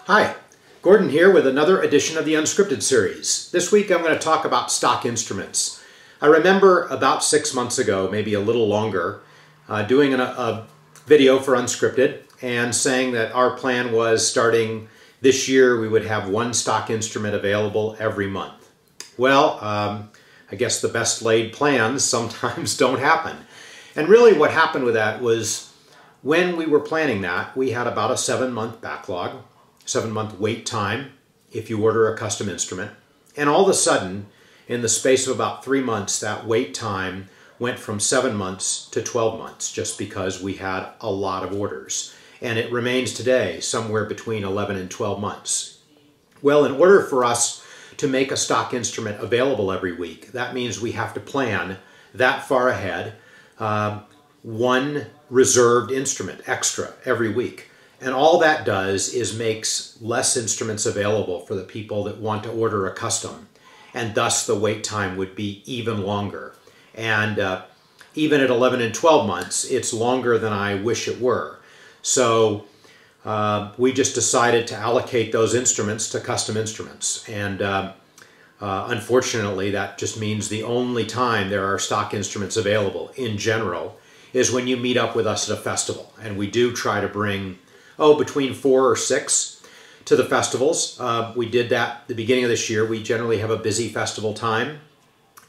Hi, Gordon here with another edition of the Unscripted series. This week I'm going to talk about stock instruments. I remember about 6 months ago, maybe a little longer, doing a video for Unscripted and saying that our plan was starting this year we would have one stock instrument available every month. Well, I guess the best laid plans sometimes don't happen. And really what happened with that was when we were planning that, we had about a 7-month backlog. 7-month wait time if you order a custom instrument. And all of a sudden, in the space of about 3 months, that wait time went from 7 months to 12 months just because we had a lot of orders. And it remains today somewhere between 11 and 12 months. Well, in order for us to make a stock instrument available every week, that means we have to plan that far ahead, one reserved instrument extra every week. And all that does is makes less instruments available for the people that want to order a custom. And thus the wait time would be even longer. And even at 11 and 12 months, it's longer than I wish it were. So we just decided to allocate those instruments to custom instruments. And unfortunately, that just means the only time there are stock instruments available in general is when you meet up with us at a festival. And we do try to bring between 4 or 6 to the festivals. We did that at the beginning of this year. We generally have a busy festival time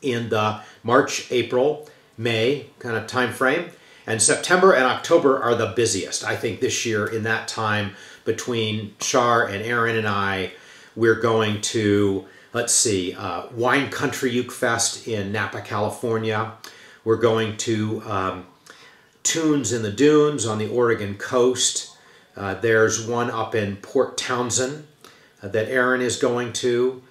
in the March, April, May kind of time frame. And September and October are the busiest. I think this year in that time between Char and Aaron and I, we're going to, let's see, Wine Country Uke Fest in Napa, California. We're going to Tunes in the Dunes on the Oregon coast. There's one up in Port Townsend that Aaron is going to.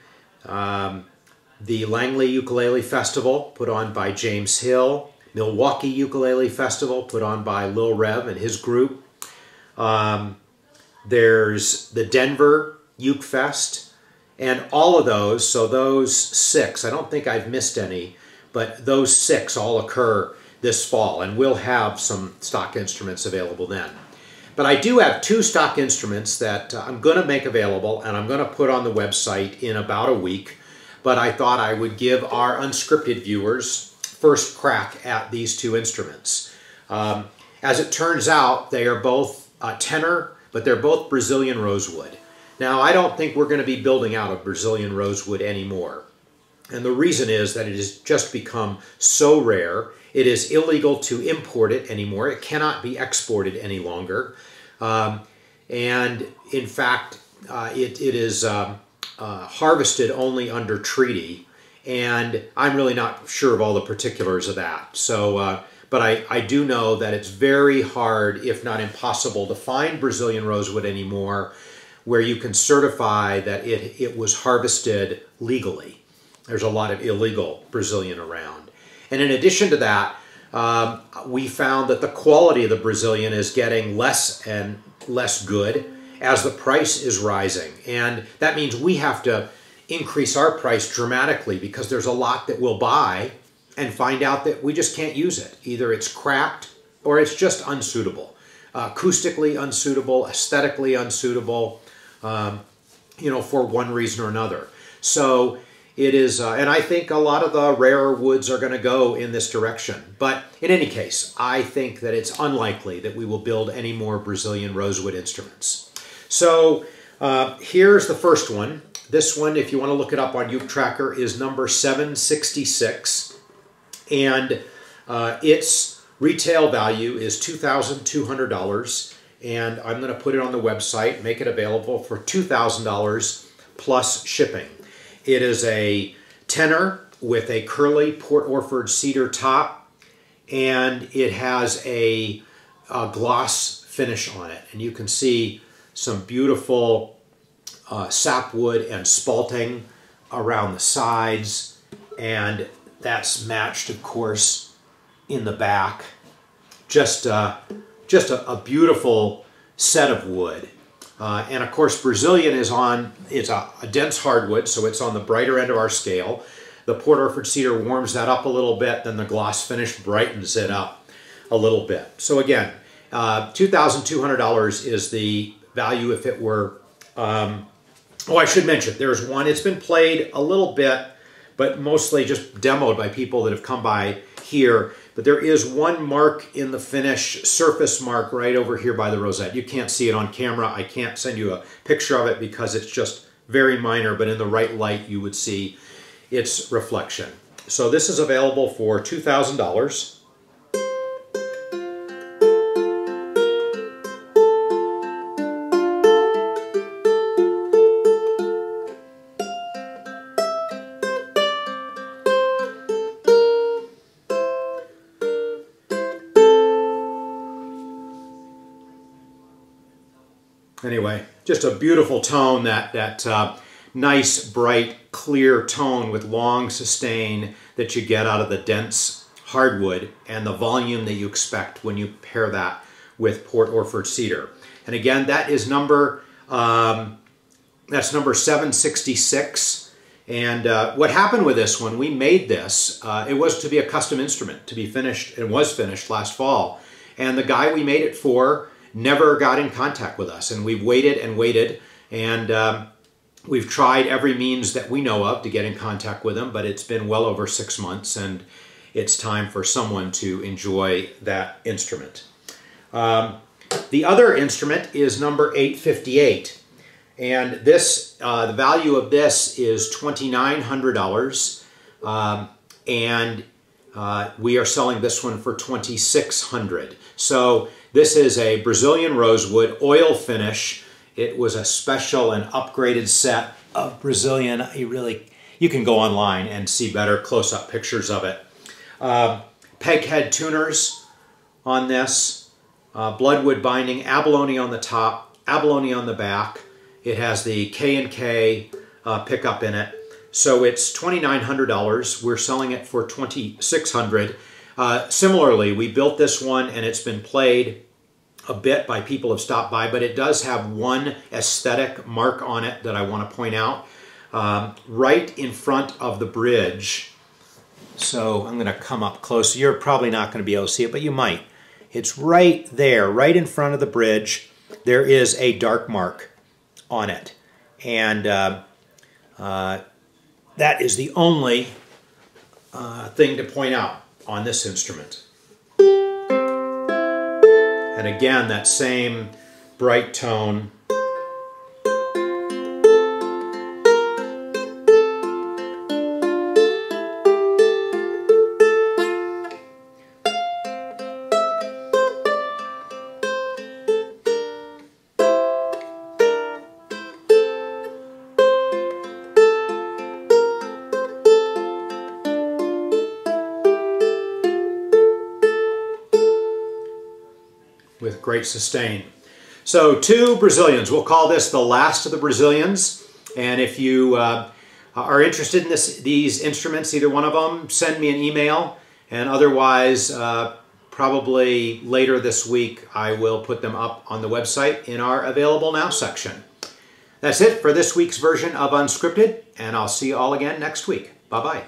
The Langley Ukulele Festival put on by James Hill. Milwaukee Ukulele Festival put on by Lil Rev and his group. There's the Denver Uke Fest. And all of those, so those 6, I don't think I've missed any, but those 6 all occur this fall. And we'll have some stock instruments available then. But I do have 2 stock instruments that I'm going to make available and I'm going to put on the website in about a week. But I thought I would give our unscripted viewers first crack at these 2 instruments. As it turns out, they are both tenor, but they're both Brazilian rosewood. Now, I don't think we're going to be building out a Brazilian rosewood anymore. And the reason is that it has just become so rare. It is illegal to import it anymore. It cannot be exported any longer. And in fact, it is harvested only under treaty. And I'm really not sure of all the particulars of that. So, but I do know that it's very hard, if not impossible, to find Brazilian rosewood anymore where you can certify that it was harvested legally. There's a lot of illegal Brazilian around. And in addition to that, we found that the quality of the Brazilian is getting less and less good as the price is rising. And that means we have to increase our price dramatically because there's a lot that we'll buy and find out that we just can't use it. Either it's cracked or it's just unsuitable. Acoustically unsuitable, aesthetically unsuitable, for one reason or another. So it is, and I think a lot of the rarer woods are going to go in this direction. But in any case, I think that it's unlikely that we will build any more Brazilian rosewood instruments. So here's the first one. This one, if you want to look it up on Uke Tracker, is number 766. And its retail value is $2,200. And I'm going to put it on the website, make it available for $2,000 plus shipping. It is a tenor with a curly Port Orford cedar top, and it has a gloss finish on it. And you can see some beautiful sapwood and spalting around the sides, and that's matched, of course, in the back. Just a beautiful set of wood. And of course, Brazilian is it's a dense hardwood, so it's on the brighter end of our scale. The Port Orford cedar warms that up a little bit, then the gloss finish brightens it up a little bit. So again, $2,200 is the value if it were Oh, I should mention, there's one, it's been played a little bit, but mostly just demoed by people that have come by here. But there is one mark in the finish, surface mark right over here by the rosette. You can't see it on camera. I can't send you a picture of it because it's just very minor, but in the right light you would see its reflection. So this is available for $2,000. Anyway, just a beautiful tone, that nice, bright, clear tone with long sustain that you get out of the dense hardwood and the volume that you expect when you pair that with Port Orford cedar. And again, that is that's number 766. And what happened with this one, we made this, it was to be a custom instrument, to be finished, and was finished last fall. And the guy we made it for never got in contact with us, and we've waited and waited, and we've tried every means that we know of to get in contact with him, but it's been well over 6 months, and it's time for someone to enjoy that instrument. The other instrument is number 858, and this, the value of this is $2,900, and we are selling this one for $2,600. So this is a Brazilian rosewood oil finish. It was a special and upgraded set of Brazilian. You can go online and see better close-up pictures of it. Peghead tuners on this, bloodwood binding, abalone on the top, abalone on the back. It has the K&K pickup in it. So it's $2,900. We're selling it for $2,600. Similarly, we built this one and it's been played a bit by people who have stopped by, but it does have one aesthetic mark on it that I want to point out. Right in front of the bridge. So I'm going to come up close. You're probably not going to be able to see it, but you might. It's right there, right in front of the bridge. There is a dark mark on it. And that is the only thing to point out on this instrument. And again, that same bright tone. With great sustain. So 2 Brazilians. We'll call this the last of the Brazilians. And if you are interested in these instruments, either one of them, send me an email. And otherwise, probably later this week, I will put them up on the website in our Available Now section. That's it for this week's version of Unscripted, and I'll see you all again next week. Bye-bye.